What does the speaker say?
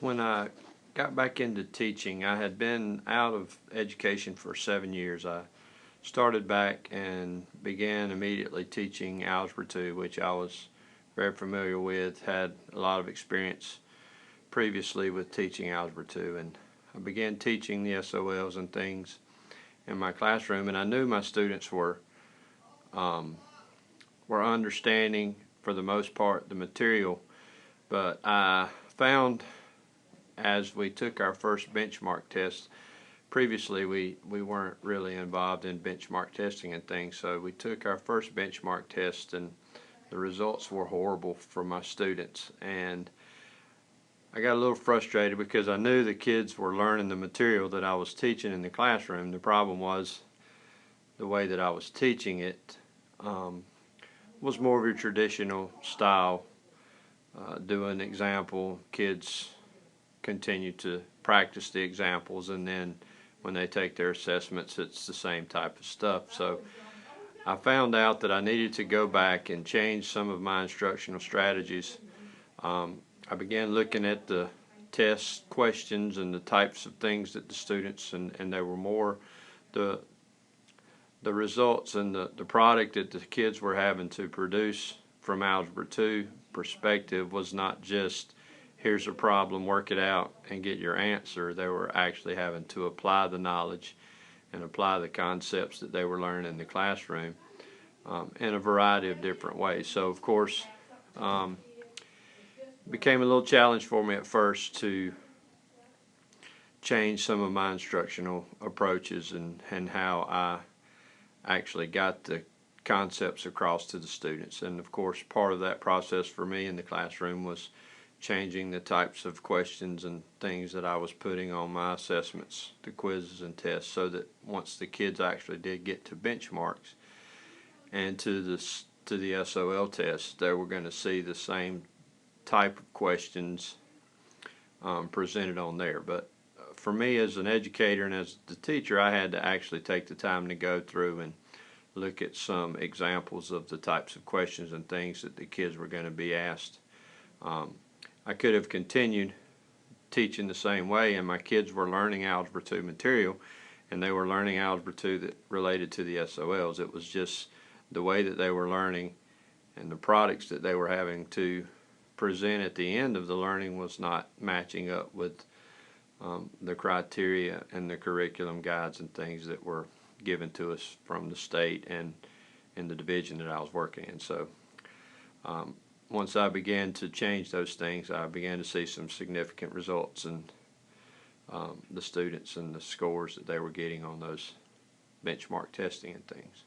When I got back into teaching, I had been out of education for 7 years. I started back and began immediately teaching Algebra 2, which I was very familiar with, had a lot of experience previously with teaching Algebra 2, and I began teaching the SOLs and things in my classroom, and I knew my students were understanding, for the most part, the material, but I found as we took our first benchmark test, previously we weren't really involved in benchmark testing and things, so we took our first benchmark test and the results were horrible for my students, and I got a little frustrated because I knew the kids were learning the material that I was teaching in the classroom. The problem was the way that I was teaching it was more of your traditional style, do an example, kids continue to practice the examples, and then when they take their assessments it's the same type of stuff. So I found out that I needed to go back and change some of my instructional strategies. I began looking at the test questions and the types of things that the students, and they were more the results and the product that the kids were having to produce from Algebra 2 perspective was not just here's a problem, work it out and get your answer. They were actually having to apply the knowledge and apply the concepts that they were learning in the classroom in a variety of different ways. So of course it became a little challenge for me at first to change some of my instructional approaches and how I actually got the concepts across to the students. And of course part of that process for me in the classroom was changing the types of questions and things that I was putting on my assessments, the quizzes and tests, so that once the kids actually did get to benchmarks and to the SOL test, they were going to see the same type of questions presented on there. But for me as an educator and as the teacher, I had to actually take the time to go through and look at some examples of the types of questions and things that the kids were going to be asked. I could have continued teaching the same way, and my kids were learning Algebra 2 material, and they were learning Algebra 2 that related to the SOLs. It was just the way that they were learning and the products that they were having to present at the end of the learning was not matching up with the criteria and the curriculum guides and things that were given to us from the state and in the division that I was working in. So once I began to change those things, I began to see some significant results in the students and the scores that they were getting on those benchmark testing and things.